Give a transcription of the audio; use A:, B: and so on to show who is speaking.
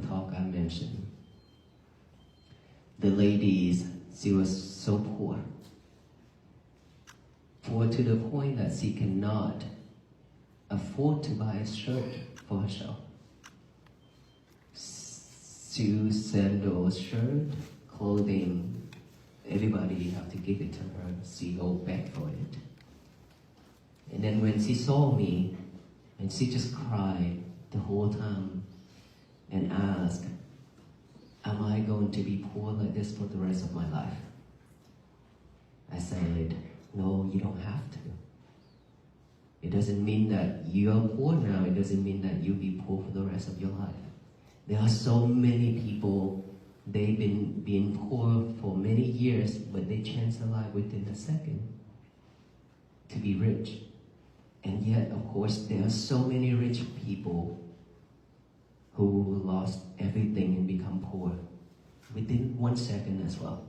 A: talk I mentioned. The ladies, she was so poor. Poor to the point that she cannot afford to buy a shirt for herself. Shoes, sandals, shirt, clothing, everybody have to give it to her. She go back for it. And then when she saw me, and she just cried the whole time and asked, am I going to be poor like this for the rest of my life? I said, no, you don't have to. It doesn't mean that you are poor now. It doesn't mean that you'll be poor for the rest of your life. There are so many people, they've been being poor for many years, but they change their life within a second to be rich. And yet, of course, there are so many rich people who lost everything and become poor within 1 second as well.